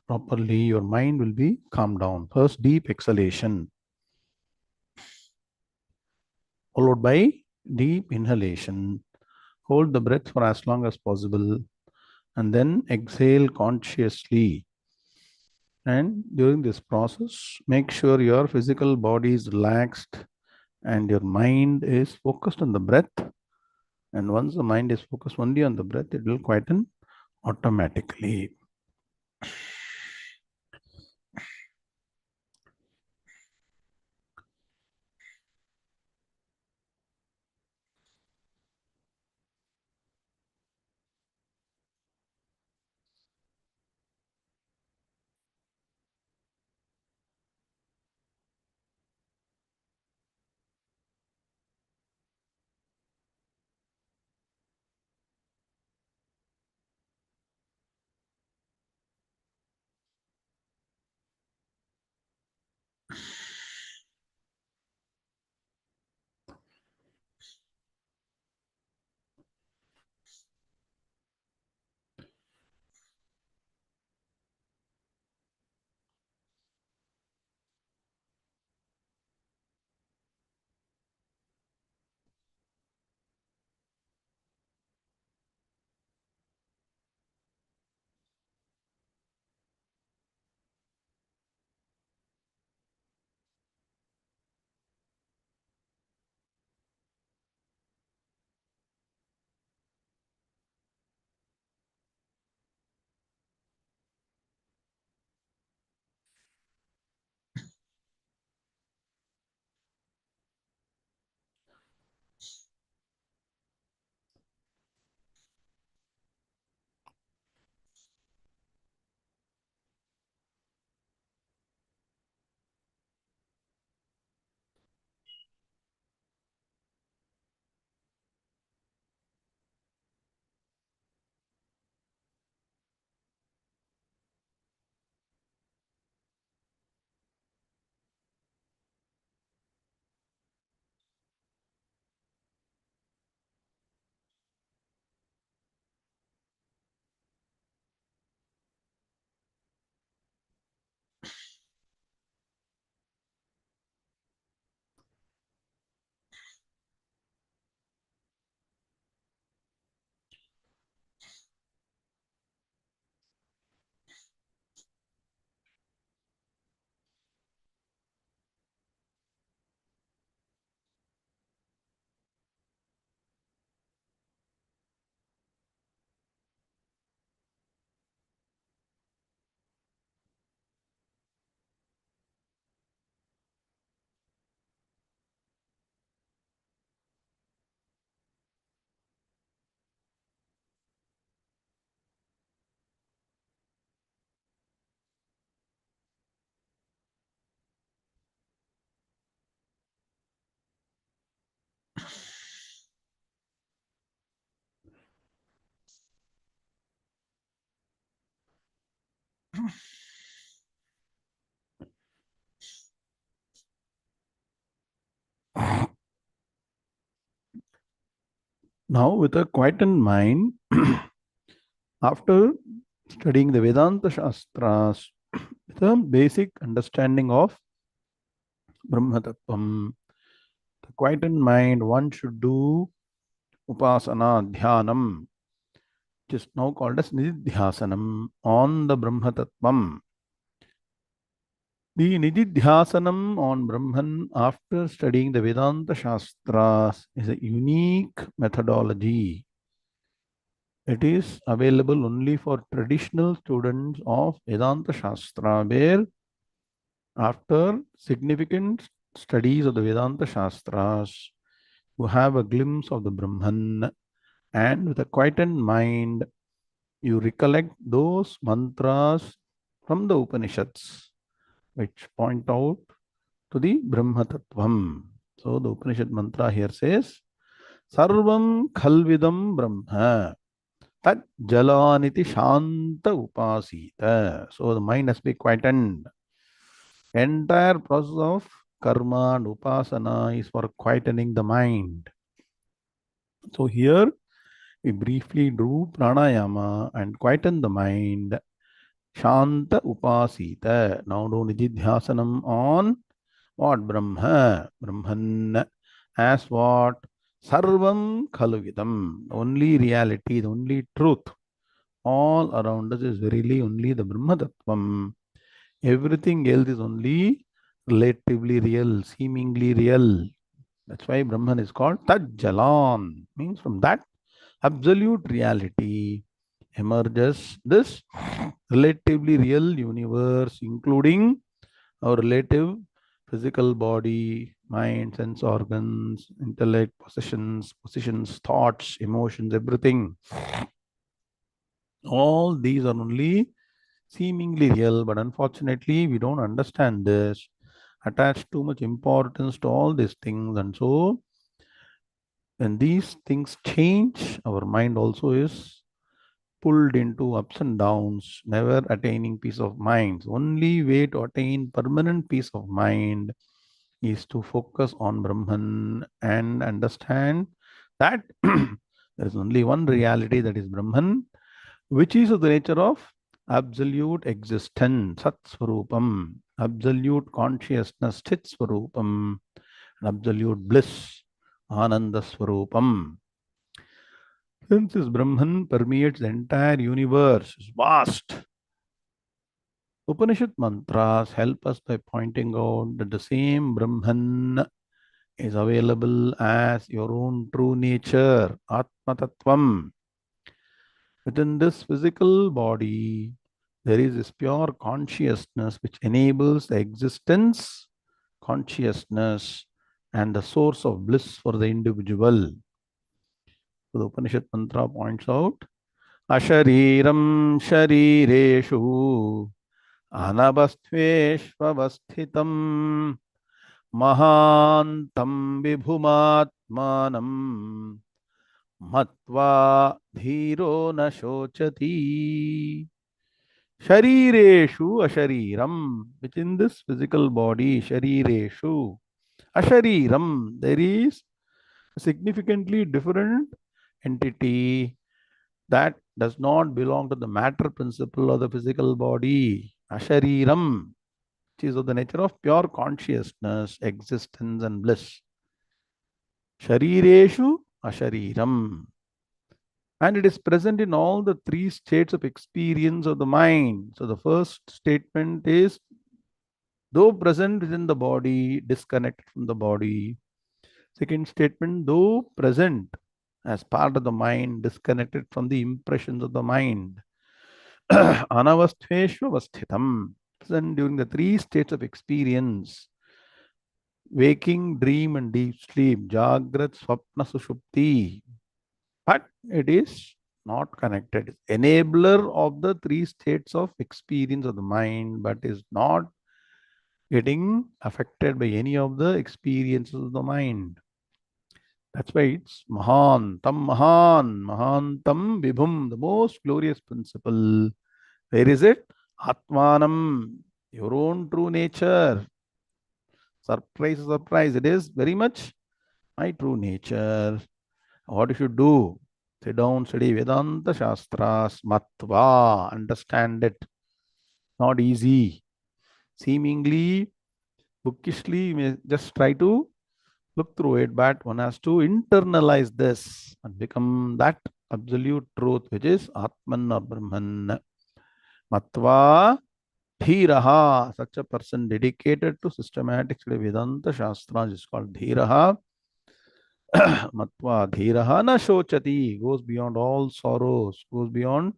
properly, your mind will be calmed down. First, deep exhalation, followed by deep inhalation. Hold the breath for as long as possible and then exhale consciously. And during this process, make sure your physical body is relaxed and your mind is focused on the breath. And once the mind is focused only on the breath, it will quieten automatically. Now, with a quietened mind, after studying the Vedanta Shastras, with a basic understanding of Brahma Tattvam, the quietened mind, one should do Upasana Dhyanam, which is now called as Nididhyasanam on the Brahma Tattvam. The Nididhyasanam on Brahman after studying the Vedanta Shastras is a unique methodology. It is available only for traditional students of Vedanta Shastra, where after significant studies of the Vedanta Shastras, you have a glimpse of the Brahman, and with a quietened mind, you recollect those mantras from the Upanishads, which point out to the Brahma Tattvam. So the Upanishad mantra here says, Sarvam Khalvidam Brahma. Tat Jalaniti Shanta Upasita. So the mind has to be quietened. Entire process of karma and upasana is for quietening the mind. So here we briefly drew pranayama and quieten the mind. Shanta upasita. Now do nididhyasanam on what? Brahma. Brahman. As what? Sarvam khaluvidam. Only reality, the only truth. All around us is verily only the Brahma Tattvam. Everything else is only relatively real, seemingly real. That's why Brahman is called Tajjalan. Means from that absolute reality emerges this relatively real universe, including our relative physical body, mind, sense organs, intellect, positions, thoughts, emotions, everything. All these are only seemingly real, but unfortunately, we don't understand this, attach too much importance to all these things, and so when these things change, our mind also is pulled into ups and downs, never attaining peace of mind. Only way to attain permanent peace of mind is to focus on Brahman and understand that there is only one reality, that is Brahman, which is of the nature of absolute existence, Sat Swarupam, absolute consciousness, Chit Swarupam, absolute bliss, Ananda Swarupam. Since this Brahman permeates the entire universe, is vast, Upanishad mantras help us by pointing out that the same Brahman is available as your own true nature, Atma Tattvam. Within this physical body, there is this pure consciousness which enables the existence, consciousness, and the source of bliss for the individual. So the Upanishad mantra points out, Ashariram Sharireshu Anabasthveshvavasthitam Mahantam Vibhumatmanam Matva Dhiro na Shochati. Sharireshu Ashariram. Within this physical body, Sharireshu Ashariram, there is a significantly different entity that does not belong to the matter principle of the physical body. Ashariram, which is of the nature of pure consciousness, existence, and bliss. Sharireshu Ashariram. And it is present in all the three states of experience of the mind. So the first statement is, though present within the body, disconnected from the body. Second statement, though present as part of the mind, disconnected from the impressions of the mind. Anavasthveshvavasthitam. Present during the three states of experience: waking, dream, and deep sleep. Jagrat, Swapna, Sushupti. But it is not connected. Enabler of the three states of experience of the mind, but is not getting affected by any of the experiences of the mind. That's why it's Mahan, Mahantam Vibhum, the most glorious principle. Where is it? Atmanam, your own true nature. Surprise, surprise. It is very much my true nature. What you should do? Sit down, study Vedanta Shastras, Matva, understand it. Not easy. Seemingly, bookishly, you may just try to look through it, but one has to internalize this and become that absolute truth, which is Atman or Brahman. Matva Dhiraha, such a person dedicated to systematic study Vedanta Shastras is called Dhiraha. Matva Dhiraha na Shochati, goes beyond all sorrows, goes beyond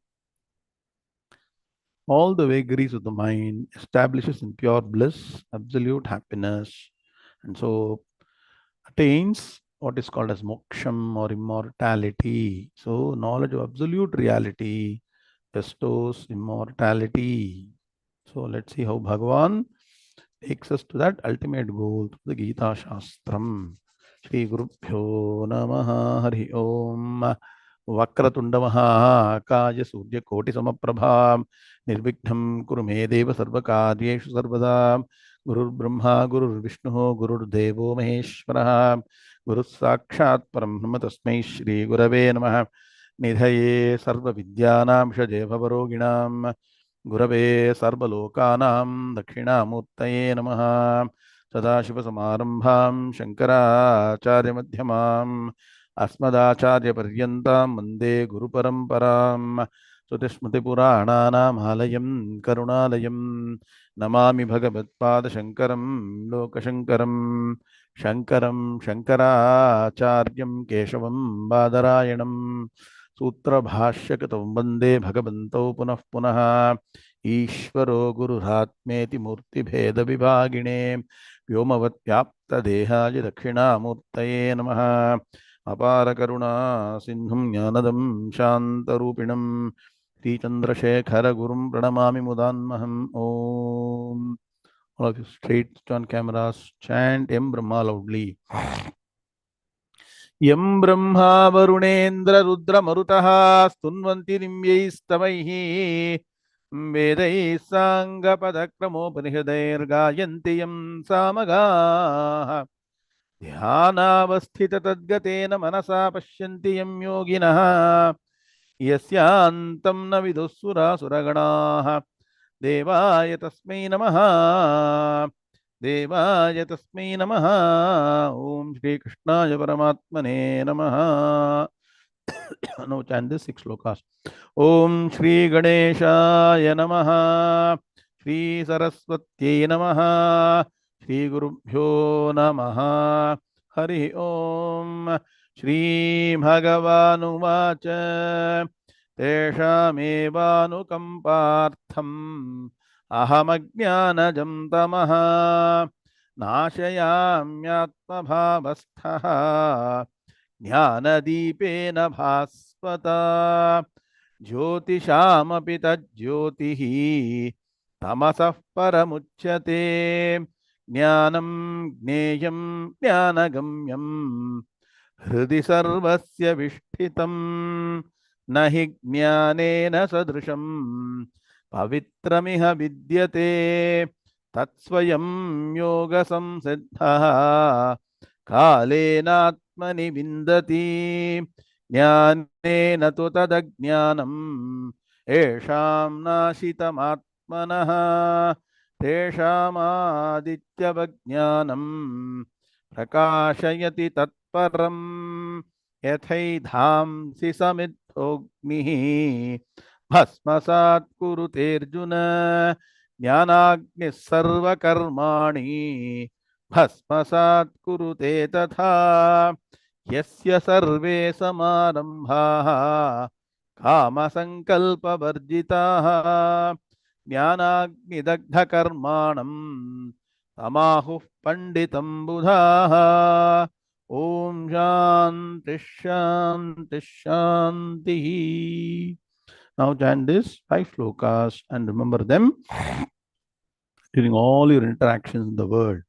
all the vagaries of the mind, establishes in pure bliss, absolute happiness, and so attains what is called as moksham or immortality. So, knowledge of absolute reality bestows immortality. So, let's see how Bhagavan takes us to that ultimate goal through the Gita Shastram. Shri Gurubhyo Namaha Hari Om. Vakratunda Mahakaya Surya Koti Samaprabha Nirvighnam Kuru Me Deva Sarvakaryeshu Sarvada Gurur Brahma Gurur Vishnu Gurur Devo Maheshwara Guru Sakshat Param Tasmai Shri Gurave Namaha Nidhaye Sarva Vidyanam Shaje Bhavaroginam गुरवे सर्वलोकानां दक्षिणामूर्तये नमः। सदाशिवसमारम्भां शङ्कराचार्यमध्यमाम् अस्मदाचार्यपर्यन्तां वन्दे गुरुपरम्परां। श्रुतिस्मृतिपुराणानामालयं करुणालयं नमामि भगवत्पादशङ्करं लोकशङ्करं। शङ्करं शङ्कराचार्यं केशवं बादरायणं सूत्रभाष्यकृतौ वन्दे भगवन्तौ पुनः पुनः। ईश्वरो गुरुरात्मेति मूर्तिभेदविभागिने व्योमवत्व्याप्तदेहाय दक्षिणामूर्तये नमः। अपारकरुणा सिन्धुं ज्ञानदं शान्तरूपिणं श्रीचन्द्रशेखरगुरुं प्रणमामि मुदान्महम्। ॐ All of you straight on cameras, chant Em Brahma loudly. यं ब्रह्मा वरुणेन्द्र रुद्रमरुतः स्तुन्वन्ति दिव्यैस्तवैः वेदैः साङ्गपदक्रमोपनिषदैर्गायन्ति यं सामगाः ध्यानावस्थिततद्गतेन मनसा पश्यन्ति यं योगिनः यस्यान्तं न विदुःसुरासुरगणाः देवाय तस्मै नमः। देवाय तस्मै नमः। ओम श्री कृष्णाय परमात्मने नमः। Now chant this 6 shlokas. ओम श्री गणेशाय नमः। श्री सरस्वत्यै नमः। श्री गुरुभ्यो नमः। हरि ओम। श्री भगवानुवाच तेषामेवानुकम्पार्थम् अहमज्ञानजं तमः नाशयाम्यात्मभावस्थः ज्ञानदीपेन भास्वता ज्योतिषामपि तज्ज्योतिः तमसः परमुच्यते ज्ञानं ज्ञेयं ज्ञानगम्यं हृदि सर्वस्य विष्ठितं न हि ज्ञानेन सदृशं पवित्रमिह विद्यते तत्स्वयं योगसंसिद्धः कालेनात्मनि विन्दति ज्ञानेन तु तदज्ञानं येषां नाशितमात्मनः तेषामादित्यवज्ञानं प्रकाशयति तत्परं यथैधांसि समिद्धोऽग्निः भस्मसात् कुरुतेऽर्जुन ज्ञानाग्निः सर्वकर्माणि भस्मसात् कुरुते तथा यस्य सर्वे समारम्भाः कामसङ्कल्पवर्जिताः ज्ञानाग्निदग्धकर्माणं तमाहुः पण्डितं बुधाः। ओम शांति शांति शांति। Now chant this 5 shlokas and remember them during all your interactions in the world.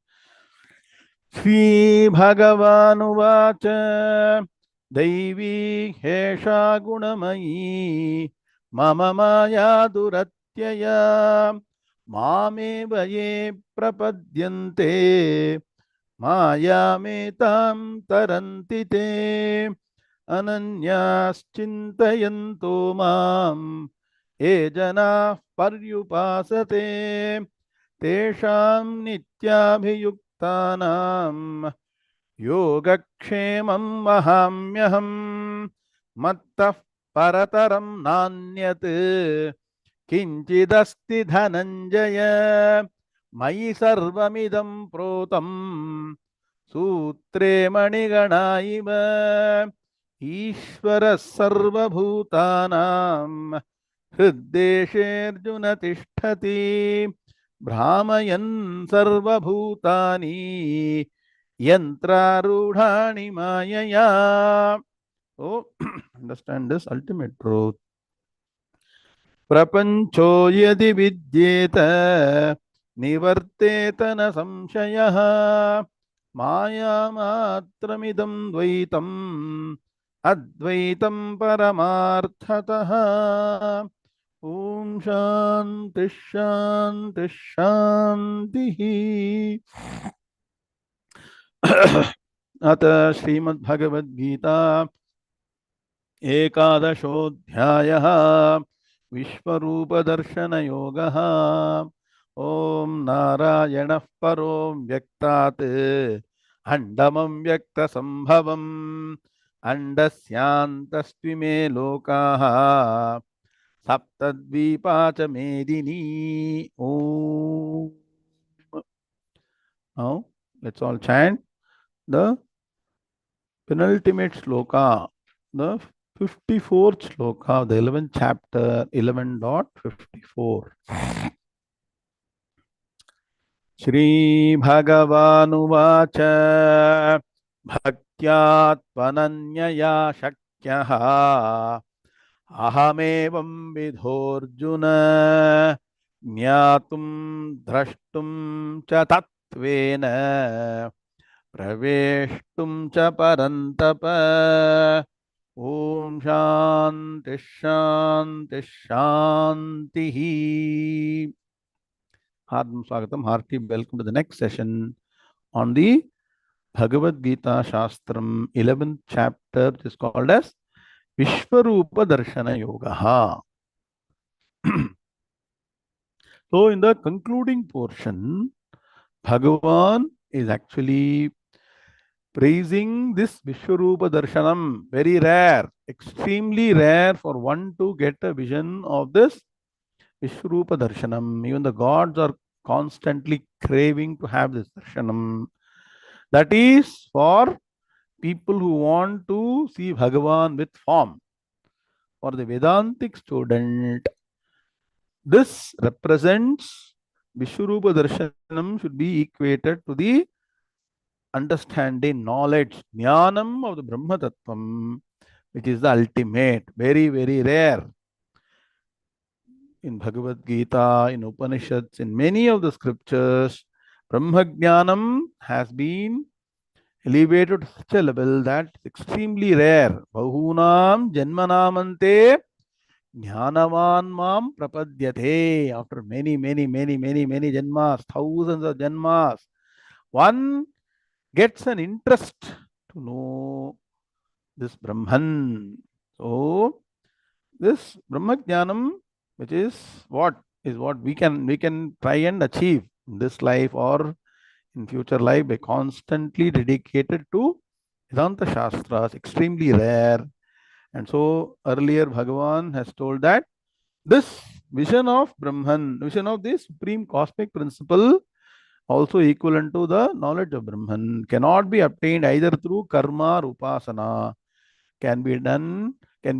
Shri Bhagavanuvāca Daivi Hesha Gunamayi Mama Maya Duratyaya Mame Vaye Prapadyante मायामेतां तरन्ति ते अनन्याश्चिन्तयन्तो मां ये जनाः पर्युपासते तेषां नित्याभियुक्तानां योगक्षेमं वहाम्यहम् मत्तः परतरं नान्यत् किञ्चिदस्ति धनञ्जय मयि सर्वमिदं प्रोतं सूत्रे मणिगणा इव ईश्वरः सर्वभूतानां हृद्देशेऽर्जुन तिष्ठति भ्रामयन् सर्वभूतानि यन्त्रारूढाणि मायया. So understand this ultimate truth. प्रपंचो यदि विद्येत निवर्तेत न संशयः मायामात्रमिदं द्वैतम् अद्वैतं परमार्थतः. ओम शांति शांति शांतिः. अत Shrimad Bhagavad Gita एकादशोऽध्यायः Vishwarupa Darshana Yogaha. Om Narayanah Parom Vyaktat Andamam Vyakta Sambhavam Andasyantastvime Lokaha Saptadvipacha Medini. Om. Now let's all chant the penultimate sloka, the 54th sloka of the 11th chapter, 11.54. Shri Bhagavanuvacha Bhaktyaatmananyaya Shakyaha Ahamevam Vidhorjuna Jnatum Drashtum Cha Tattvena Praveshtum Cha Parantapa. Om Shanti Shanti Shanti. Hardam Swagatam, hearty welcome to the next session on the Bhagavad Gita Shastram, 11th chapter, which is called as Vishwarupa Darshana Yoga. So, in the concluding portion, Bhagavan is actually praising this Vishwarupa Darshanam, very rare, extremely rare for one to get a vision of this Vishwarupa Darshanam. Even the gods are constantly craving to have this Darshanam. That is for people who want to see Bhagavan with form. For the Vedantic student, this represents Vishwarupa Darshanam should be equated to the understanding, knowledge, Gnanam of the Brahma Tattvam, which is the ultimate, very, very rare. In Bhagavad Gita, in Upanishads, in many of the scriptures, Brahma Gnanam has been elevated to such a level that it's extremely rare. Bahunam Janmanamante Jnanavan Mam Prapadyate. After many, many, many, many, many Janmas, thousands of Janmas, one gets an interest to know this Brahman. So, this Brahma Jnanam, which is what we can try and achieve in this life or in future life by constantly dedicated to Vedanta Shastras, extremely rare. And so earlier Bhagavan has told that this vision of Brahman, vision of the supreme cosmic principle, also equivalent to the knowledge of Brahman, cannot be obtained either through karma or upasana, can be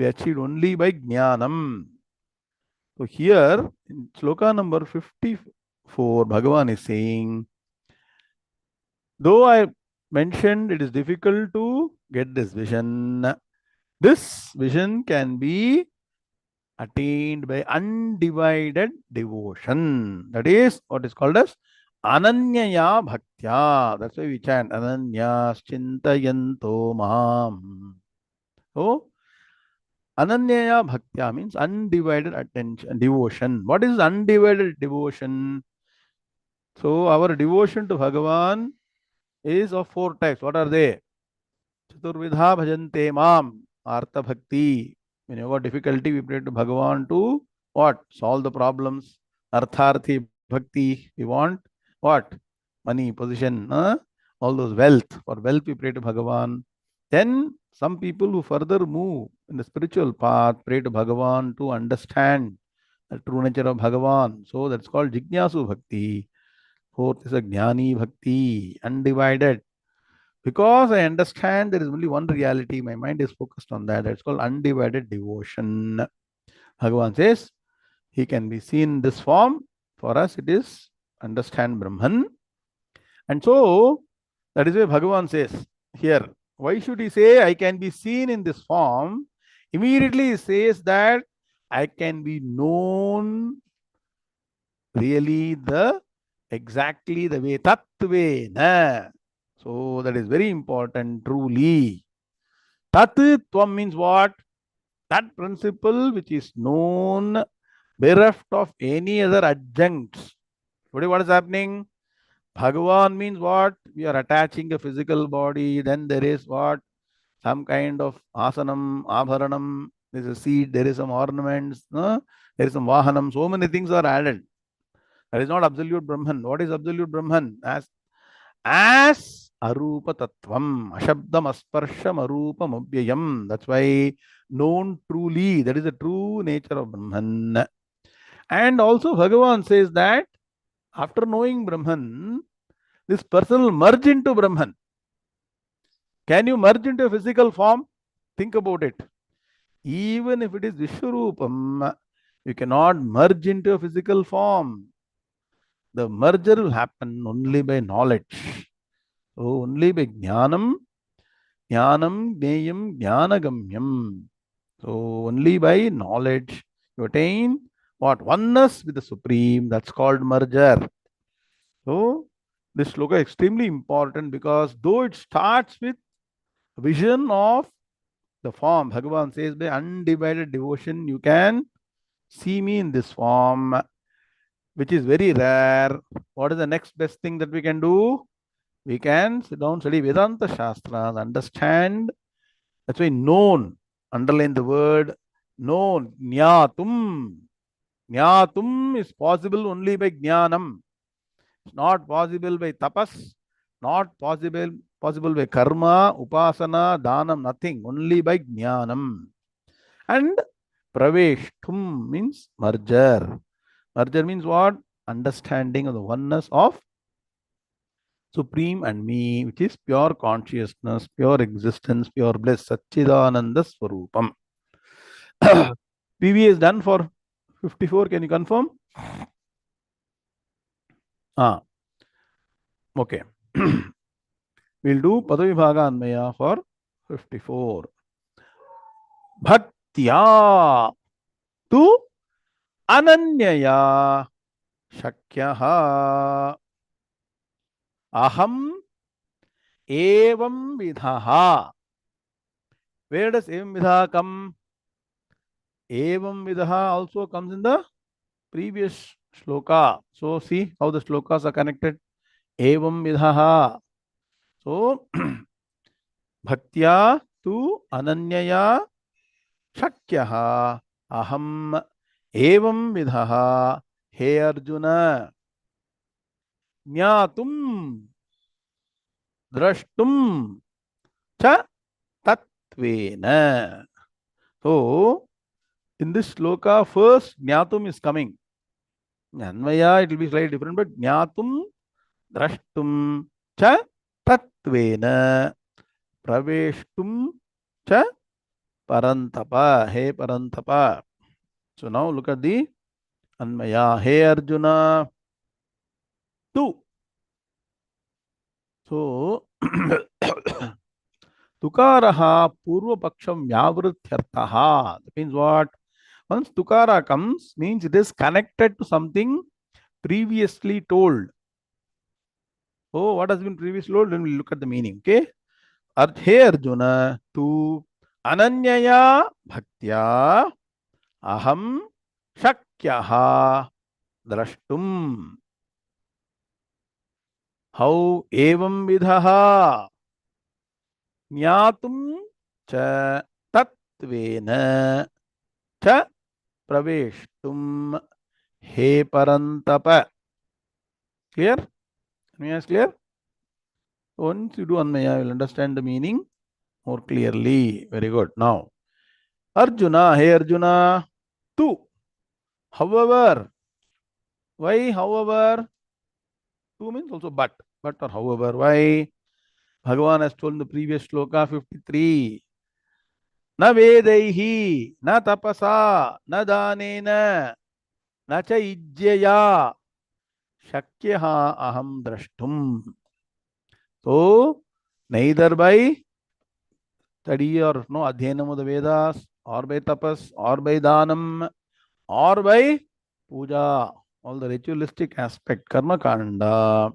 achieved only by jnanam. So here in sloka number 54, Bhagavan is saying, though I mentioned it is difficult to get this vision can be attained by undivided devotion. That is what is called as ananyaya bhaktya. That's why we chant ananyas chintayanto mam. So ananyaya bhaktya means undivided attention, devotion. What is undivided devotion? So our devotion to Bhagavan is of four types. What are they? Chaturvidha bhajante mam, artha bhakti. When you got difficulty, we pray to Bhagavan to what? Solve the problems. Artharthi bhakti. We want what? Money, position, all those wealth. For wealth, we pray to Bhagavan. Then some people who further move in the spiritual path pray to Bhagavan to understand the true nature of Bhagavan. So that's called Jignasu Bhakti. Fourth is a Jnani Bhakti, undivided. Because I understand there is only one reality, my mind is focused on that. That's called undivided devotion. Bhagavan says he can be seen in this form. For us, it is understand Brahman. And so that is why Bhagavan says here, why should he say I can be seen in this form? Immediately he says that I can be known really exactly the way, tattvena. So that is very important, truly. Tat tvam means what? That principle which is known, bereft of any other adjuncts. Today what is happening? Bhagavan means what? We are attaching a physical body, then there is what? Some kind of asanam, abharanam, there is a seed, there is some ornaments, there There is some Vahanam, so many things are added. That is not absolute Brahman. What is absolute Brahman? As Arupa Tattvam, Ashabdam Asparsham Arupam Abhyayam. That's why known truly, that is the true nature of Brahman. And also Bhagavan says that after knowing Brahman, this person will merge into Brahman. Can you merge into a physical form? Think about it. Even if it is Vishwarupam, you cannot merge into a physical form. The merger will happen only by knowledge. So only by Gnanam, Gneyam, Gnanagamyam. So only by knowledge you attain what? Oneness with the Supreme. That's called merger. So this sloka is extremely important because though it starts with vision of the form, Bhagavan says by undivided devotion you can see me in this form, which is very rare. What is the next best thing that we can do? We can sit down, study Vedanta Shastras, understand. That's why known, underline the word known, Jnatum. Jnatum is possible only by Jnanam. It's not possible by tapas, not possible by karma, upasana, dhanam, nothing. Only by Jnanam. And praveshtum means merger. Merger means what? Understanding of the oneness of Supreme and me, which is pure consciousness, pure existence, pure bliss, Satchidananda Swarupam. PV is done for 54. Can you confirm? Okay. We'll do Padavibhaga Anmaya for 54. Bhaktya tu ananyaya shakyaha aham evam vidhaha. Where does evam vidhaha come? Evam vidhaha also comes in the previous shloka. So see how the shlokas are connected. Evam vidhaha. So bhaktya tu ananyaya shakyaha aham evam vidhaha. He Arjuna, jnatum drashtum cha tatvena. So in this shloka, first jnatum is coming. Anvaya, it will be slightly different, but jnatum drashtum cha tatvena praveshtum cha parantapa. He parantapa. So now look at the Anmaya. He Arjuna, tu. So tukaraha purva paksham vyavrutyartaha. That means what? Once tukara comes, means it is connected to something previously told. Oh, what has been previously told? Then we'll look at the meaning. Okay. He Arjuna, tu ananyaya bhaktya aham shakyaha drashtum. How evam vidhaha jnatum cha tatvena cha praveshtum he parantapa. Clear? Is clear? Once you do Anmaya, you will understand the meaning more clearly. Very good. Now, Arjuna, hey Arjuna, tu. However, why however? Tu means also but or however. Why? Bhagavan has told in the previous shloka 53. Na vedaihi, na tapasa, na danena, na cha ijjaya, shakyaha aham drashtum. So, neither by study or no adhyanam of the Vedas, or by tapas, or by dhanam, or by puja, all the ritualistic aspect, karma kanda,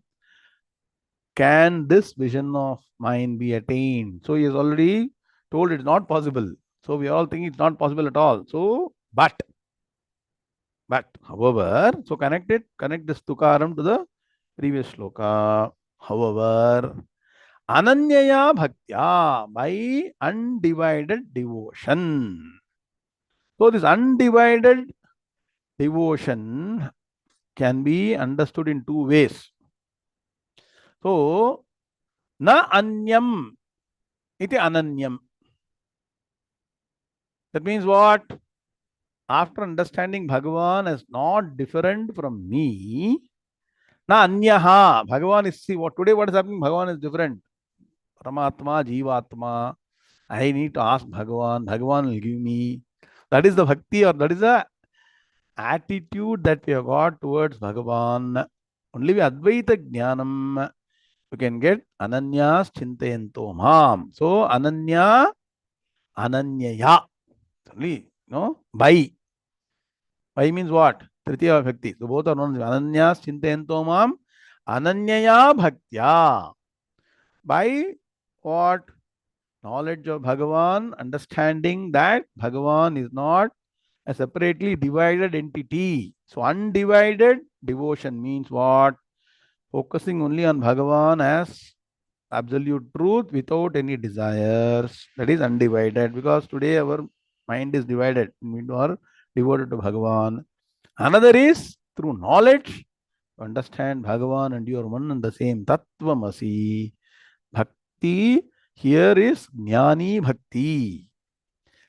can this vision of mine be attained? So he has already told it's not possible. So we all think it's not possible at all. So, but, however, so connect this tukaram to the previous shloka. However, ananyaya bhaktya, by undivided devotion. So this undivided devotion can be understood in two ways. So, na anyam iti ananyam. That means what? After understanding Bhagavan as not different from me, na anyaha. Bhagavan is, see, what today what is happening, Bhagavan is different. Paramatma, Jivatma. I need to ask Bhagavan. Bhagavan will give me. That is the bhakti, or that is the attitude that we have got towards Bhagavan. Only with Advaita Gnanam you can get Ananyas Chintayanto Mam. So Ananya, Ananyaya. Only, no? By. By means what? Tritiya Bhakti. So both are known as Ananyas Chintayanto Mam, Ananyaya Bhaktya. By what? Knowledge of Bhagavan, understanding that Bhagavan is not a separately divided entity. So undivided devotion means what? Focusing only on Bhagavan as absolute truth without any desires. That is undivided, because today our mind is divided. We are devoted to Bhagavan. Another is through knowledge to understand Bhagavan and you are one and the same. Tattvamasi. Bhakti here is Jnani Bhakti.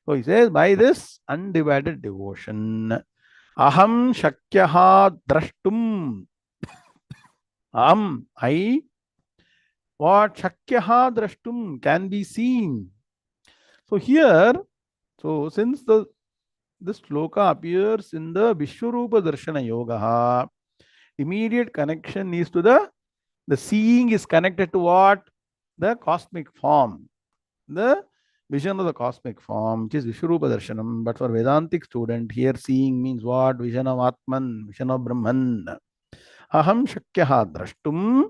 So he says, by this undivided devotion, Aham Shakyaha Drashtum. I, what Shakyaha Drashtum can be seen. So here, so since this sloka appears in the Vishwarupa Darshana Yoga, immediate connection is to the seeing is connected to what? The cosmic form. The vision of the cosmic form, which is Vishwarupa Darshanam. But for Vedantic student, here seeing means what? Vision of Atman, vision of Brahman. Aham Shakyaha Drashtum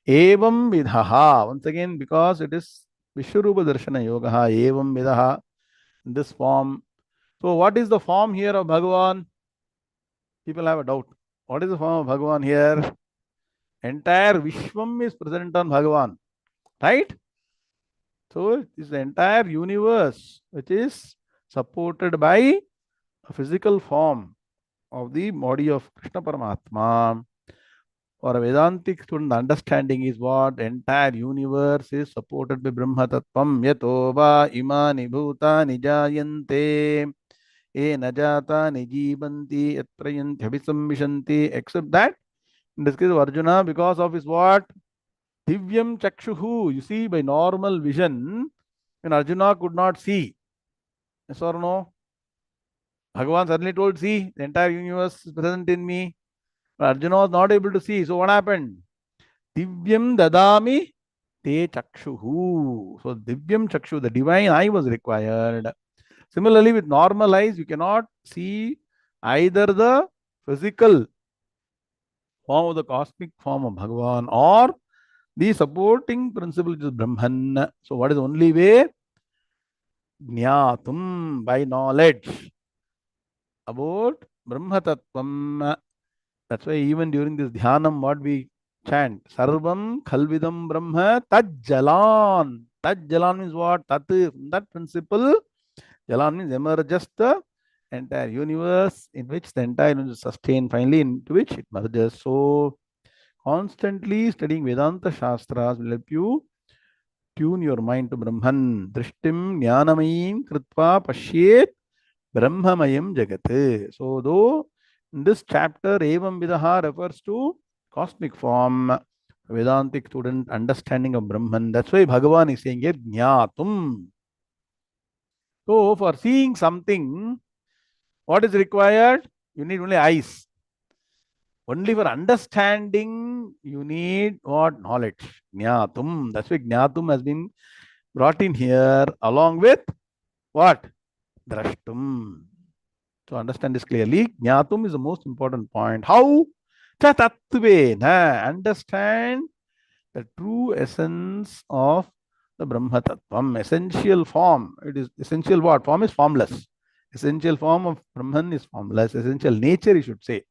Evam Vidhaha. Once again, because it is Vishwarupa Darshana Yoga, Evam Vidhaha, in this form. So, what is the form here of Bhagavan? People have a doubt. What is the form of Bhagavan here? Entire Vishwam is present on Bhagavan, right? So, it is the entire universe which is supported by a physical form of the body of Krishna Paramatma. For a Vedantic student, the understanding is what? The entire universe is supported by Brahma Tattvam. Yato va imani bhutani jayante e najata nijibanti yatrayanti abhisamvishanti. Except that, in this case of Arjuna, because of his what? Divyam chakshuhu. You see, by normal vision, when Arjuna could not see. Yes or no? Bhagavan suddenly told, see, the entire universe is present in me. But Arjuna was not able to see. So what happened? Divyam dadami te chakshuhu. So Divyam chakshu, the divine eye was required. Similarly, with normal eyes, you cannot see either the physical form of the cosmic form of Bhagavan or the supporting principle, which is Brahman. So what is the only way? Jnatum, by knowledge about Brahma Tattvam. That's why even during this Dhyanam, what we chant, Sarvam Khalvidam Brahma Tajjalan. Tajjalan means what? Tat, that principle, Jalan means emerges the entire universe, in which the entire universe is sustained, finally into which it merges. So, constantly studying Vedanta Shastras will help you tune your mind to Brahman. Drishtim Jnanamayim Kritva Pashyet Brahmamayam Jagat. So, though in this chapter, Evam Vidaha refers to cosmic form, Vedantic student understanding of Brahman. That's why Bhagavan is saying here, Jnatum. So, for seeing something, what is required? You need only eyes. Only for understanding, you need what? Knowledge. Jnatum. That's why Jnatum has been brought in here along with what? Drashtum. To understand this clearly, Jnatum is the most important point. How? Cha tattvena. Understand the true essence of the Brahma Tattvam. Essential form. It is essential what? Form is formless. Essential form of Brahman is formless. Essential nature, you should say.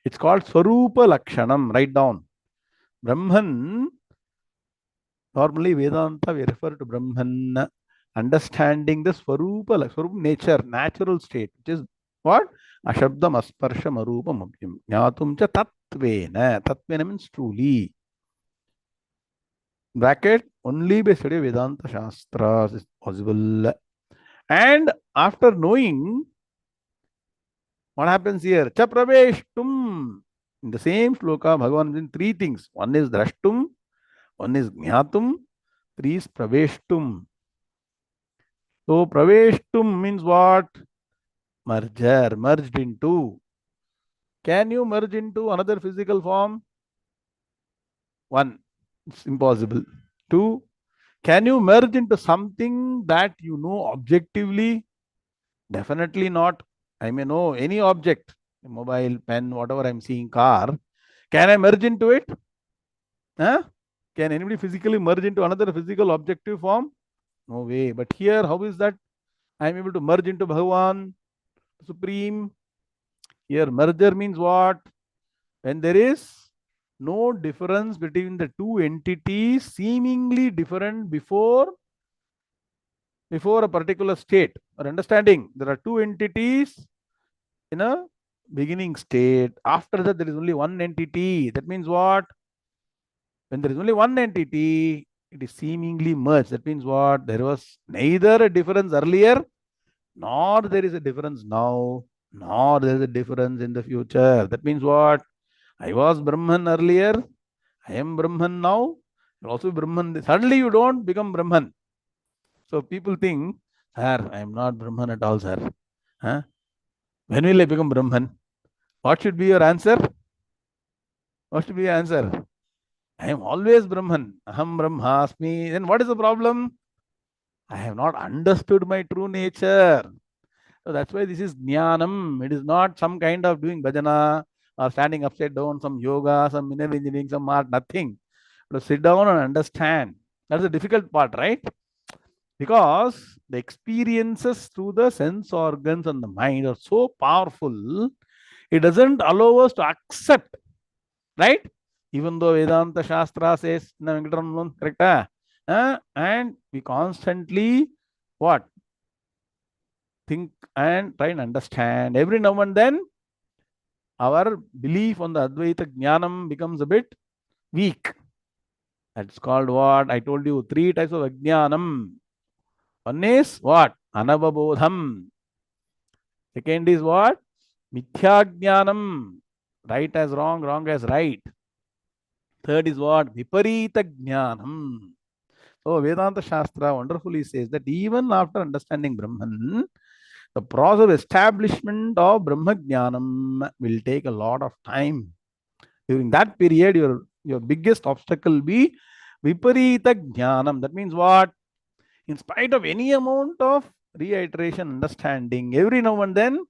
It's called Swarupa Lakshanam. Write down. Brahman, normally Vedanta, we refer to Brahman understanding the Swarupa nature, natural state, which is What? Ashabdam asparsham arupam abhyam. Jnatum cha tatvena. Tatvena means truly. Bracket, only by study Vedanta Shastras is possible. And after knowing, what happens here? Cha praveshtum. In the same shloka, Bhagavan is in three things. One is drashtum, one is jnatum, three is praveshtum. So praveshtum means what? Merger, merged into. Can you merge into another physical form? One, it's impossible. Two, can you merge into something that you know objectively? Definitely not. I may know any object, mobile, pen, whatever I'm seeing, car. Can I merge into it? Huh? Can anybody physically merge into another physical objective form? No way. But here, how is that I'm able to merge into Bhagavan, Supreme? Here, merger means what? When there is no difference between the two entities seemingly different before a particular state or understanding. There are two entities in a beginning state. After that, there is only one entity. That means what? When there is only one entity, it is seemingly merged. That means what? There was neither a difference earlier, nor there is a difference now, nor there is a difference in the future. That means what? I was Brahman earlier, I am Brahman now, you're also Brahman. Suddenly you don't become Brahman. So people think, sir, I am not Brahman at all, sir. Huh? When will I become Brahman? What should be your answer? What should be your answer? I am always Brahman. Aham Brahmasmi. Then what is the problem? I have not understood my true nature. So that's why this is Gnanam. It is not some kind of doing bhajana or standing upside down, some yoga, some inner engineering, some art, nothing. To sit down and understand. That's the difficult part, right? Because the experiences through the sense organs and the mind are so powerful, it doesn't allow us to accept, right? Even though Vedanta Shastra says, correct? And we constantly what? Think and try and understand. Every now and then, our belief on the Advaita Gnanam becomes a bit weak. That's called what? I told you, three types of Ajnanam. One is what? Anavabodham. Second is what? Mithyagnanam. Right as wrong, wrong as right. Third is what? Viparita Gnanam. So Vedanta Shastra wonderfully says that even after understanding Brahman, the process of establishment of Brahma Jnanam will take a lot of time. During that period, your biggest obstacle will be Viparita Jnanam. That means what? In spite of any amount of reiteration, understanding, every now and then,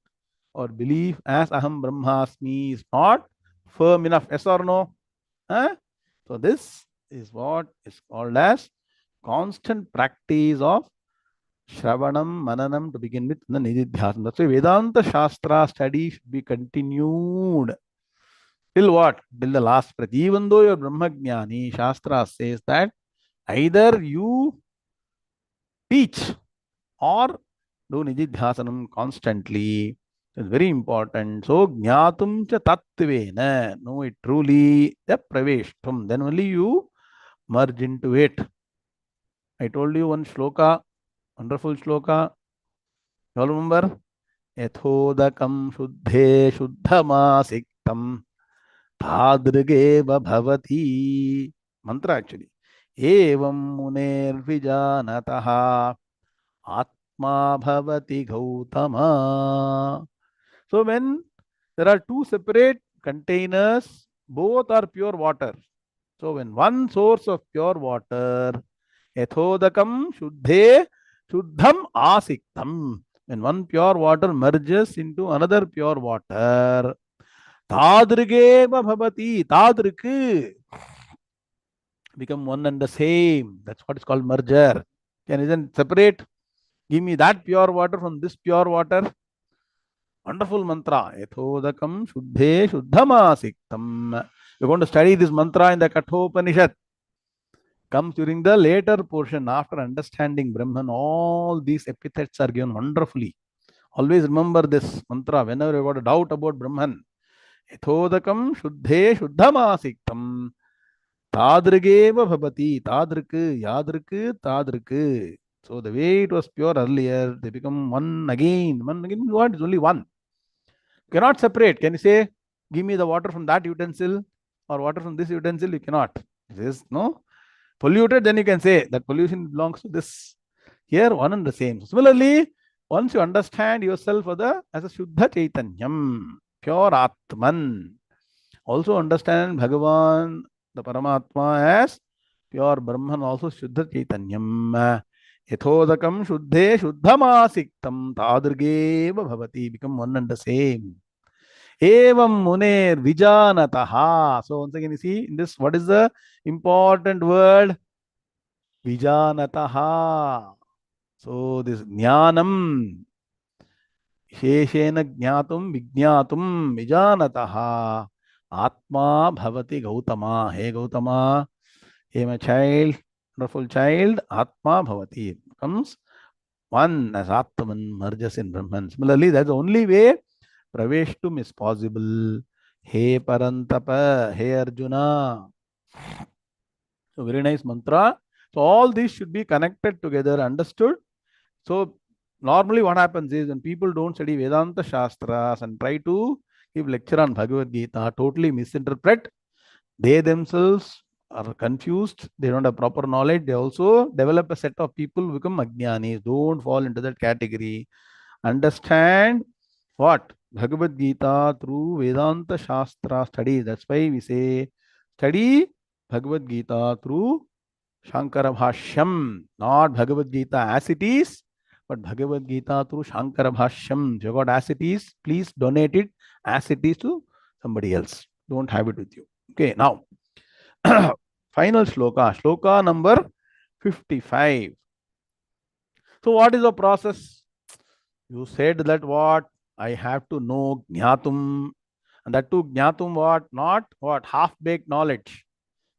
our belief as Aham Brahmasmi is not firm enough. Yes or no? Huh? So this is what is called as constant practice of Shravanam, Mananam to begin with, the Nididhyasana. That's why Vedanta Shastra study should be continued. Till what? Till the last breath. Even though you're Brahmajnani, Shastra says that either you teach or do Nididhyasanam constantly. It's very important. So, Jnatum cha tattvena. Know it truly. The praveshtum. Then only you merge into it. I told you one shloka, wonderful shloka. You all remember? Yathodakam shuddhe shuddhamasiktam tadrigeva bhavati. Mantra actually. Evam muner vijanataha atma bhavati gautama. So when there are two separate containers, both are pure water. So when one source of pure water, yathodakam shuddhe shuddham asiktam. When one pure water merges into another pure water, tadrigeva bhavati, tadrik become one and the same. That's what is called merger. Can you separate? Give me that pure water from this pure water. Wonderful mantra. Yathodakam shuddhe shuddhamasiktam. We're going to study this mantra in the Kathopanishad. Comes during the later portion after understanding Brahman. All these epithets are given wonderfully. Always remember this mantra whenever you got a doubt about Brahman. Yathodakam shuddhe shuddhamasiktam tadrigeva bhavati. Tadrik, yadrik, tadrik. So the way it was pure earlier, they become one again. One again, what is only one. Cannot separate. Can you say, give me the water from that utensil or water from this utensil? You cannot. This no polluted, then you can say that pollution belongs to this. Here, one and the same. Similarly, once you understand yourself as a Shuddha Chaitanyam, pure Atman, also understand Bhagavan, the Paramatma, as pure Brahman, also Shuddha Chaitanyam. Yathodakam Shuddhe Shuddhamasiktam Tadrigeva Bhavati, become one and the same. Evam Muner Vijanataha. So once again, you see in this, what is the important word? Vijanataha. So this Gnanam, Sheshena Gnatum, Vignatum, Vijanataha, Atma Bhavati Gautama. Hey Gautama, hey my child, wonderful child, Atma Bhavati. Comes one as Atman merges in Brahman. Similarly, that's the only way Praveshtum is possible. Hey Parantapa, hey Arjuna. So very nice mantra. So all these should be connected together, understood. So normally what happens is when people don't study Vedanta Shastras and try to give lecture on Bhagavad Gita, totally misinterpret, they themselves are confused, they don't have proper knowledge, they also develop a set of people who become Ajnanis. Don't fall into that category. Understand what? Bhagavad Gita through Vedanta Shastra study. That's why we say study Bhagavad Gita through Shankara Bhashyam, not Bhagavad Gita as it is, but Bhagavad Gita through Shankara Bhashyam. If you got as it is, please donate it as it is to somebody else. Don't have it with you. Okay, now, final shloka, shloka number 55. So, what is the process? You said that what? I have to know Jnatum, and that too Jnatum what? Not what? Half-baked knowledge.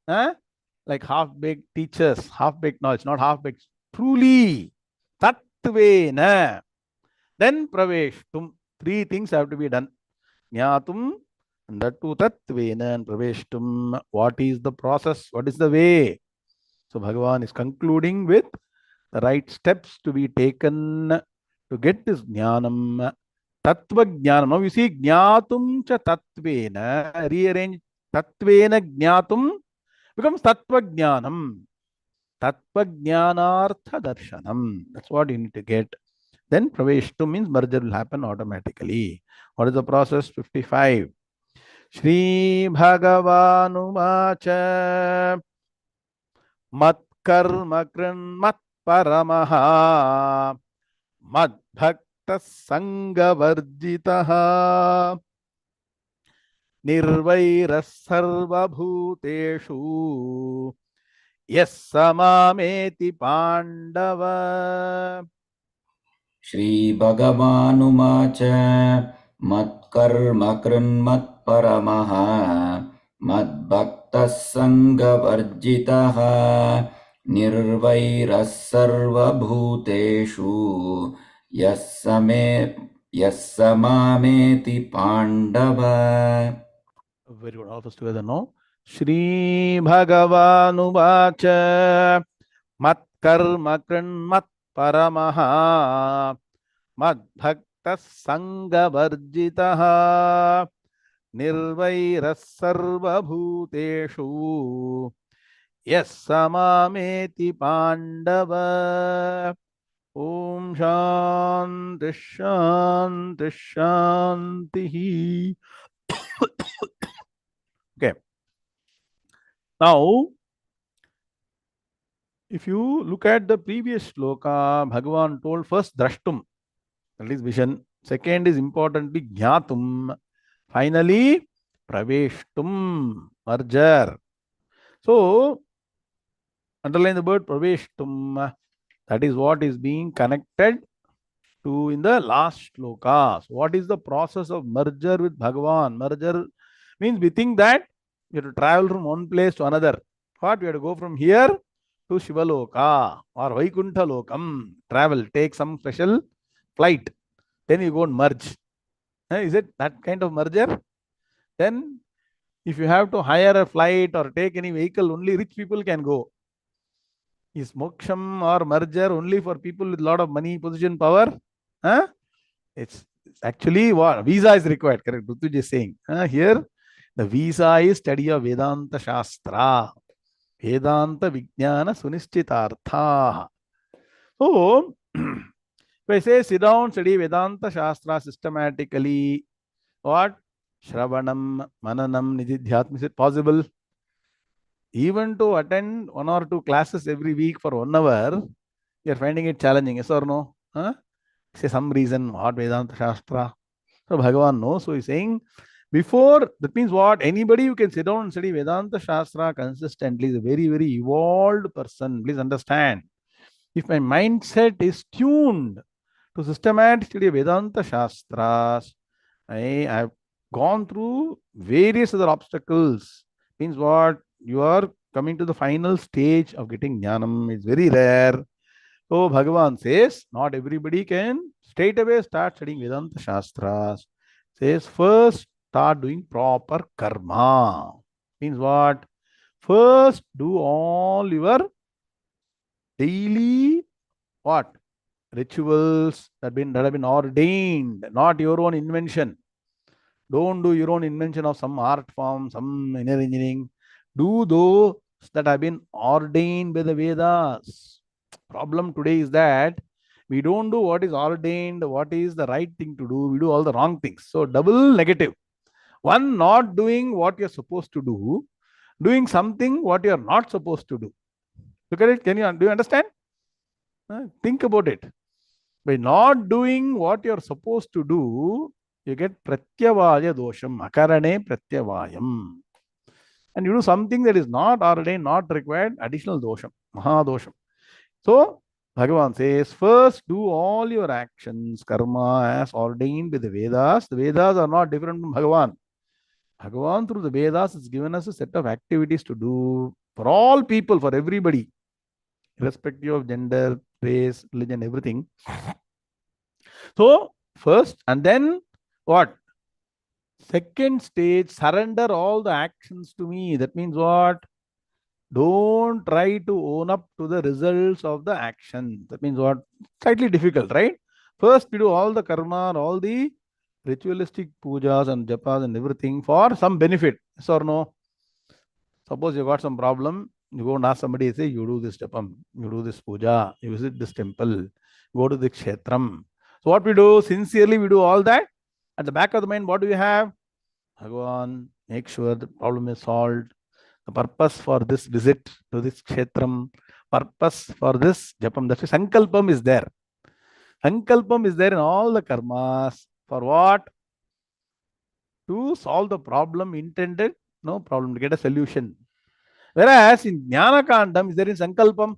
Huh? Like half-baked teachers, half-baked knowledge, not half-baked. Truly, tattvena. Then praveshtum. Three things have to be done. Jnatum, and that too tattvena and praveshtum. What is the process? What is the way? So Bhagavan is concluding with the right steps to be taken to get this jnanam. Tattva jnanam. Now you see jnatum cha tattvena. Rearrange tattvena jnatum becomes tattva jnanam. Tattva jnanartha darshanam. That's what you need to get. Then praveshtu means merger will happen automatically. What is the process? 55. Shri Bhagavanuvacha mat karma kran mat paramaha mad bhakta sanga varjitaha nirvairas sarva bhuteshu yes samameti pandava. Shri Bhagavanuvac Matkarma Kranmatparamaha Madbhaktas Sangavarjitaha Nirvairas Sarva Bhuteshu Yassamameti Pandava. Very good. All of us together now. Shri Bhagavanuvacha mat karma kran mat paramaha mad bhakta sanga varjitaha nirvairas sarva bhuteshu yes samameti pandava. Om Shanti Shanti Shanti. Okay. Now, if you look at the previous shloka, Bhagavan told first drashtum, that is vision. Second is importantly jnatum. Finally, praveshtum, merger. So, underline the word praveshtum. That is what is being connected to in the last shloka. So, what is the process of merger with Bhagavan? Merger means we think that we have to travel from one place to another. What? We have to go from here to Shivaloka or Vaikuntha Lokam. Travel, take some special flight. then you go and merge. Is it that kind of merger? Then if you have to hire a flight or take any vehicle, only rich people can go. Is moksham or merger only for people with a lot of money, position, power? Huh? It's actually what visa is required. Correct. Rutuj is saying. Here, the visa is study of Vedanta Shastra. Vedanta Vijnana Sunischitartha. So, if I say sit down, study Vedanta Shastra systematically, what? Shravanam, Mananam, Nididhyatma, is it possible? Even to attend 1 or 2 classes every week for 1 hour, you are finding it challenging, yes or no? Say some reason, what Vedanta Shastra? So Bhagavan knows. So he's saying, before, that means what? Anybody who can sit down and study Vedanta Shastra consistently is a very, very evolved person. Please understand. If my mindset is tuned to systematic study of Vedanta Shastras, I have gone through various other obstacles. Means what? You are coming to the final stage of getting Jnanam. It's very rare. So Bhagavan says, not everybody can straight away start studying Vedanta Shastras. Says, first start doing proper karma. Means what? First do all your daily what? Rituals that have been ordained, not your own invention. Don't do your own invention of some art form, some inner engineering. Do those that have been ordained by the Vedas. Problem today is that we don't do what is ordained, what is the right thing to do. We do all the wrong things. So double negative. One, not doing what you're supposed to do, doing something what you're not supposed to do. Look at it. Do you understand? Think about it. By not doing what you're supposed to do, you get pratyavaya dosham, akarane pratyavayam. And you do something that is not ordained, not required, additional dosham, mahadosham. So, Bhagavan says, first do all your actions, karma as ordained by the Vedas. The Vedas are not different from Bhagavan. Bhagavan through the Vedas has given us a set of activities to do for all people, for everybody, irrespective of gender, race, religion, everything. So, first, and then what? Second stage, surrender all the actions to me. That means what? Don't try to own up to the results of the action. That means what? Slightly difficult, right? First, we do all the karma, all the ritualistic pujas and japas and everything for some benefit. Yes or no? Suppose you got some problem, you go and ask somebody, say, you do this japam, you do this puja, you visit this temple, go to the kshetram. So what we do, sincerely we do all that. At the back of the mind, what do we have? Bhagavan, make sure the problem is solved. The purpose for this visit to this kshetram, purpose for this japam, that's why sankalpam is there. Sankalpam is there in all the karmas. For what? To solve the problem intended, no problem, to get a solution. Whereas in Jnana Kandam, is there in Sankalpam?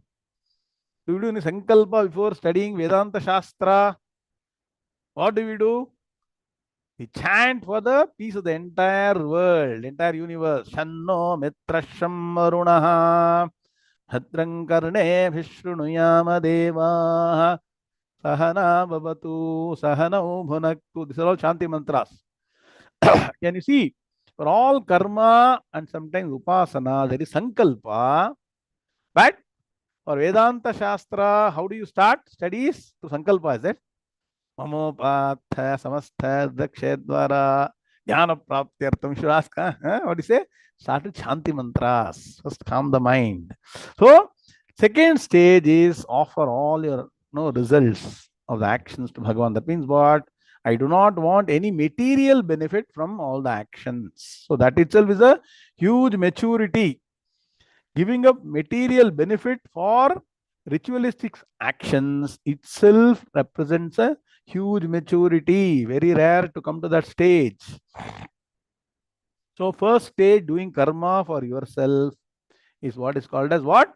Do we do any Sankalpa before studying Vedanta Shastra? What do we do? We chant for the peace of the entire world, entire universe. Shanno mitrasham varunaha bhadram karne vishrunuyama deva sahana bhavatu sahanau bhunaktu. These are all Shanti mantras. Can you see? For all karma and sometimes upasana, there is Sankalpa. But for Vedanta Shastra, how do you start studies? To Sankalpa, is it? Mamopatha samastha dakshedvara jnana praptyartam. You should ask, what do you say? Start with Shanti mantras. First calm the mind. So, second stage is offer all your results of the actions to Bhagavan. That means what? I do not want any material benefit from all the actions. So that itself is a huge maturity. Giving up material benefit for ritualistic actions itself represents a huge maturity. Very rare to come to that stage. So first stage, doing karma for yourself, is what is called as what?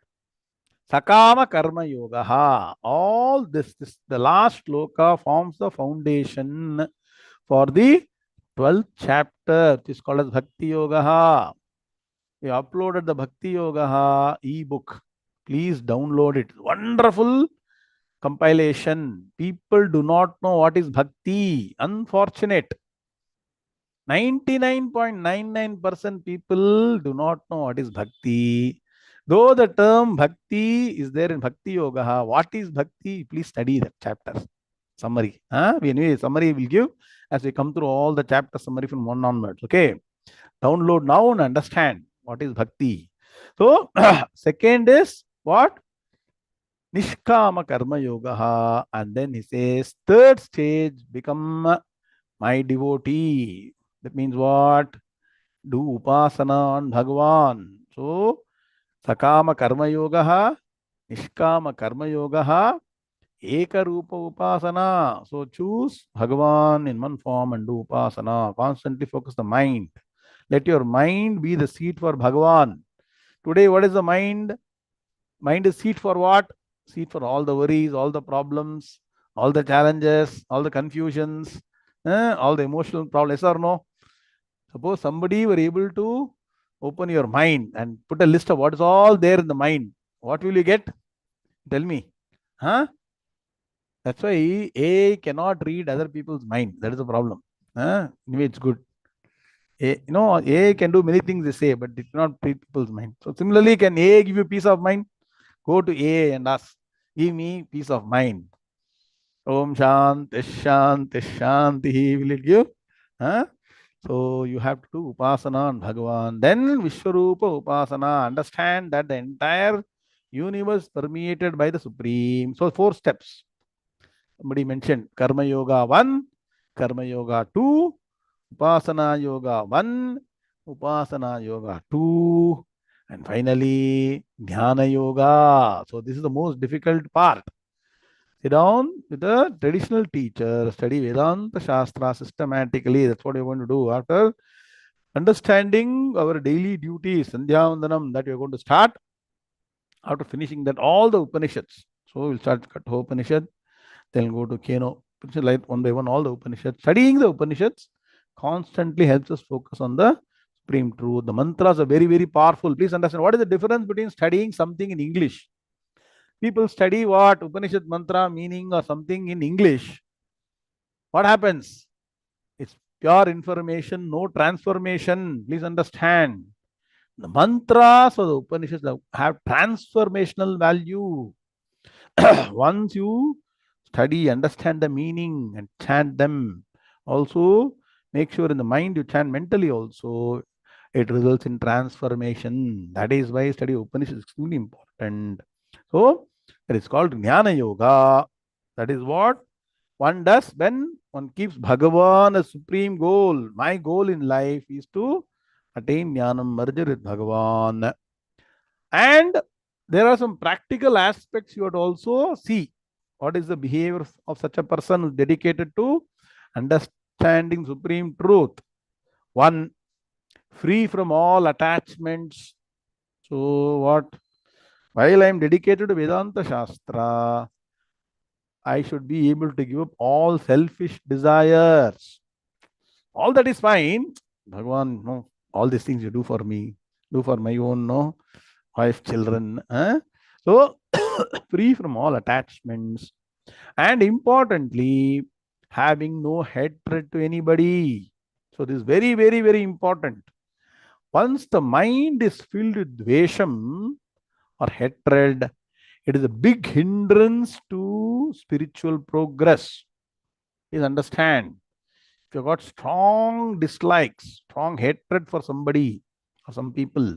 Sakama Karma Yoga. All this, the last sloka forms the foundation for the 12th chapter, which is called as Bhakti Yoga. We uploaded the Bhakti Yoga e-book. Please download it. Wonderful compilation. People do not know what is bhakti. Unfortunate. 99.99% people do not know what is bhakti. Though the term bhakti is there in Bhakti Yoga, what is bhakti? Please study that chapter. Summary. Anyway, summary will give as we come through all the chapter summary from one onwards. Okay. Download now and understand what is bhakti. So, second is what? Nishkama karma yoga. And then he says, third stage, become my devotee. That means what? Do upasana on Bhagavan. So, sakama karma yoga, nishkama karma yoga, ekarupa upasana. So, choose Bhagavan in one form and do upasana. Constantly focus the mind. Let your mind be the seat for Bhagavan. Today, what is the mind? Mind is seat for what? Seat for all the worries, all the problems, all the challenges, all the confusions, all the emotional problems. Yes or no? Suppose somebody were able to open your mind and put a list of what is all there in the mind. What will you get? Tell me. Huh? That's why A cannot read other people's mind. That is the problem. Anyway, it's good. A can do many things they say, but it cannot read people's mind. So similarly, can A give you peace of mind? Go to A and ask, give me peace of mind. Om Shanti Shanti Shanti. Will it give? Huh? So you have to do upasana on Bhagavan. Then Vishwarupa upasana. Understand that the entire universe permeated by the Supreme. So 4 steps. Somebody mentioned Karma Yoga 1, Karma Yoga 2, Upasana Yoga 1, Upasana Yoga 2, and finally Dhyana Yoga. So this is the most difficult part. Sit down with a traditional teacher, study Vedanta Shastra systematically. That's what you're going to do. After understanding our daily duties, Sandhya Vandanam, that you're going to start, after finishing that, all the Upanishads. So we'll start Katha Upanishad, then go to Keno Upanishad, like one by one, all the Upanishads. Studying the Upanishads constantly helps us focus on the supreme truth. The mantras are very, very powerful. Please understand what is the difference between studying something in English. People study what? Upanishad mantra meaning or something in English. What happens? It's pure information, no transformation. Please understand. The mantras of the Upanishads have transformational value. Once you study, understand the meaning and chant them, also make sure in the mind you chant mentally also, it results in transformation. That is why study Upanishad is extremely important. So it is called Jnana Yoga. That is what one does when one keeps Bhagavan as supreme goal. My goal in life is to attain Jnanam, merger with Bhagavan. And there are some practical aspects you would also see. What is the behavior of such a person who is dedicated to understanding supreme truth? One, free from all attachments. So what? While I am dedicated to Vedanta Shastra, I should be able to give up all selfish desires. All that is fine. Bhagavan, no, all these things you do for me, do for my own, no, wife, children. So, free from all attachments. And importantly, having no hatred to anybody. So, this is very, very, very important. Once the mind is filled with dvesham or hatred, it is a big hindrance to spiritual progress. Please understand. If you've got strong dislikes, strong hatred for somebody or some people,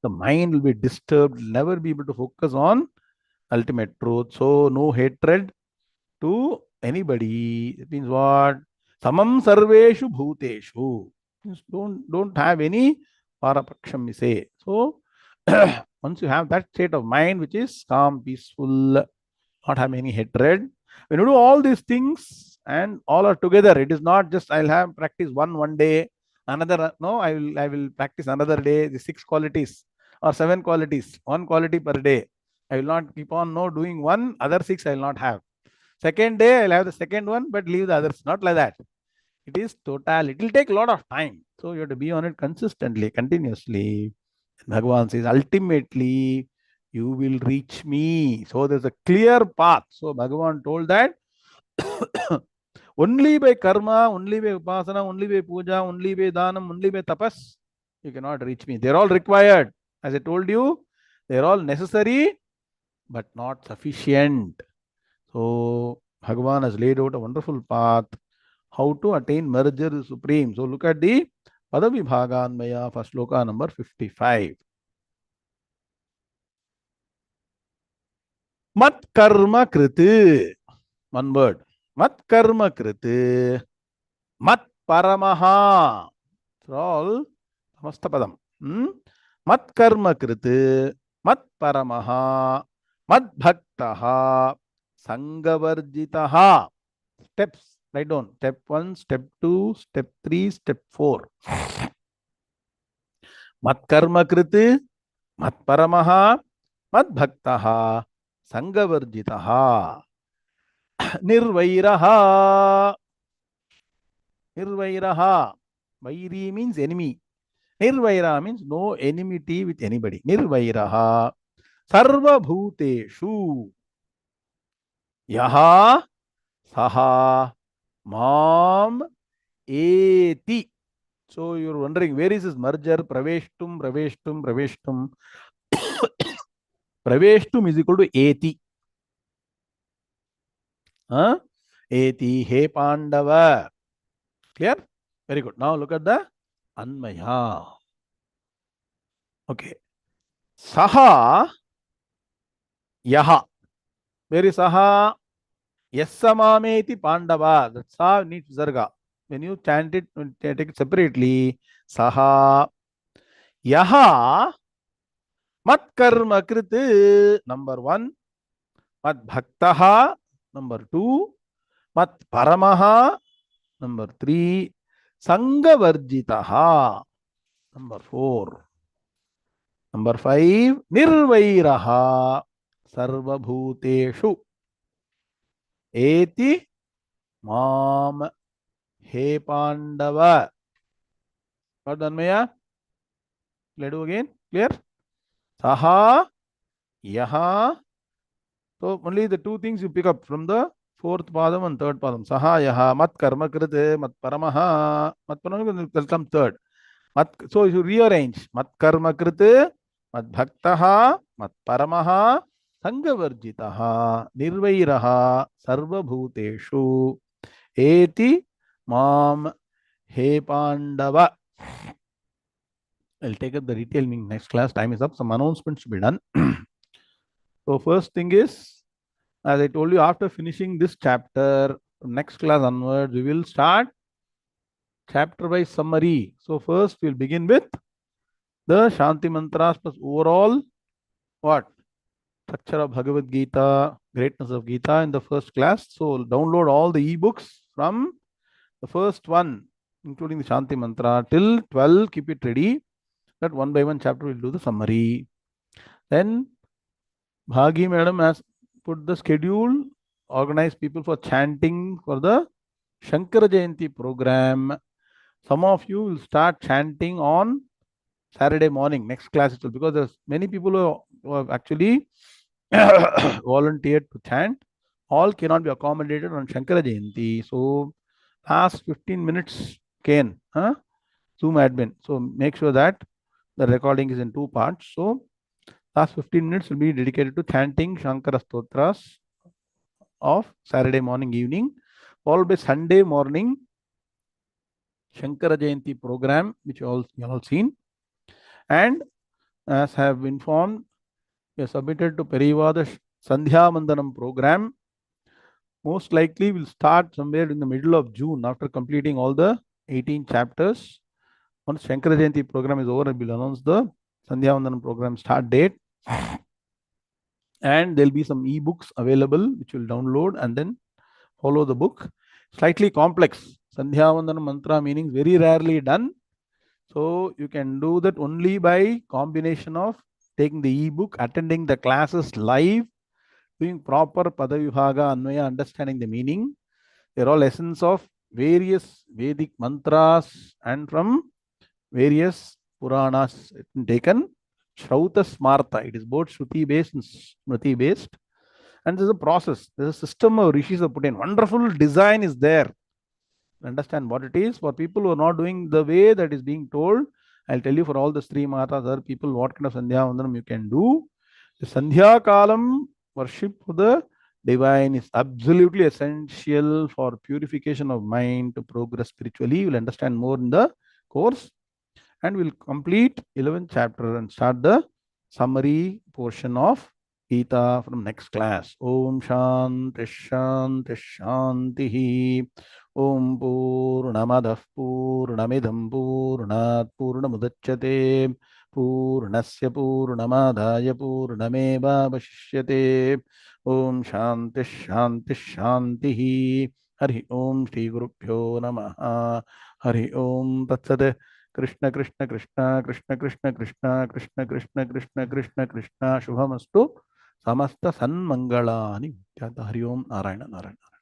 the mind will be disturbed, never be able to focus on ultimate truth. So, no hatred to anybody. It means what? Samam sarveshu bhuteshu. Don't have any parapaksham, we say. So, once you have that state of mind, which is calm, peaceful, not have any hatred, when you do all these things and all are together, it is not just I'll have practice one day, another no, I will practice another day, the 6 qualities or 7 qualities, 1 quality per day. I will not keep on doing one, other 6 I will not have. Second day I'll have the second one, but leave the others. Not like that. It is total. It will take a lot of time. So you have to be on it consistently, continuously. Bhagavan says ultimately you will reach me. So there's a clear path. So Bhagavan told that only by karma, only by upasana, only by puja, only by dhanam, only by tapas, you cannot reach me. They're all required. As I told you, they're all necessary, but not sufficient. So Bhagavan has laid out a wonderful path how to attain merger with Supreme. So look at the Padavibhaganmaya for sloka number 55. Mat karma kriti. One word. Mat karma kriti. Mat paramaha. It's all samastapadam. Mat karma kriti. Mat paramaha. Mat bhaktaha. Sangavarjitaha. Steps. Write down. Step 1, step 2, step 3, step 4. Mat karma kriti. Mat paramaha. Mat bhaktaha. Sangavarjitaha. Nirvairaha. Nirvairaha. Vairi means enemy. Nirvaira means no enmity with anybody. Nirvairaha. Sarva bhuteshu. Yaha. Saha. Mam. Eti. So you're wondering where is this merger? Praveshtum, Praveshtum, Praveshtum. Praveshtum is equal to Eti. Eti, he Pandava. Clear? Very good. Now look at the Anmaya. Okay. Saha Yaha. Where is Saha? Yassamameti Pandava. That Sa needs Zarga. When you chant it, take it separately. Saha Yaha Mat Karma Kriti. Number 1. Mat Bhaktaha. Number 2. Mat Paramaha. Number 3. Sangavarjitaha. Number 4. Number 5. Nirvairaha. Sarvabhuteshu. Eti Mam He Pandava. Got done, Maya? Let's do again. Clear? Saha Yaha. So only the two things you pick up from the fourth padam and third padam. Saha Yaha. Mat Karma Krite. Mat Paramaha. Mat Paramaha will come third. So you rearrange. Mat Karma Krite. Mat Bhaktaha. Mat Paramaha. Sangavarjitaha. Nirvairaha. Sarva Bhuteshu. Eti Mam He Pandava. I'll take up the detail in next class. Time is up. Some announcements to be done. So first thing is, as I told you, after finishing this chapter, from next class onwards, we will start chapter by summary. So first we'll begin with the Shanti Mantras plus overall what? Structure of Bhagavad Gita, greatness of Gita in the first class. So download all the ebooks from the first one, including the Shanti Mantra, till 12. Keep it ready. That one by one chapter will do the summary. Then Bhagi Madam has put the schedule, organized people for chanting for the Shankara Jayanti program. Some of you will start chanting on Saturday morning, next class itself, because there's many people who have actually volunteered to chant. All cannot be accommodated on Shankara Jayanti. So last 15 minutes can Zoom admin. So make sure that the recording is in 2 parts. So last 15 minutes will be dedicated to chanting Shankara Stotras of Saturday morning, evening, followed by Sunday morning Shankara Jayanti program, which you all seen. And as I have informed, we have submitted to Perivada Sandhya Mandanam program. Most likely will start somewhere in the middle of June after completing all the 18 chapters. Once Shankara Jayanti program is over, I will announce the Sandhya Mandanam program start date. And there'll be some ebooks available which will download and then follow the book. Slightly complex. Sandhya Mandanam mantra meaning very rarely done. So you can do that only by combination of taking the ebook, attending the classes live, doing proper Padavibhaga, Anvaya, understanding the meaning. They're all essence of various Vedic mantras and from various Puranas taken. Shrauta Smarta. It is both Shruti based and Smriti based. And there's a process, there's a system of rishis have put in. Wonderful design is there. Understand what it is. For people who are not doing the way that is being told, I'll tell you for all the three matas, other people, what kind of Sandhya Vandanam you can do. The Sandhya Kalam worship for the divine is absolutely essential for purification of mind to progress spiritually. You will understand more in the course, and we'll complete 11th chapter and start the summary portion of Gita from next class. Om Shanti Shanti Shanti. Om Purnamadah Purnamidam Purnat Purnamudachyate Purnasya Purnamadaya Purnameva Vashishyate. Om Shanti Shanti Shanti. Hari Om Shri Gurubhyo Namaha. Hari Om Tatsate. Krishna Krishna Krishna Krishna Krishna Krishna Krishna Krishna Krishna Krishna Krishna Shubhamastu Samasta Sanmangalani. Hari Om Narayana Narayana.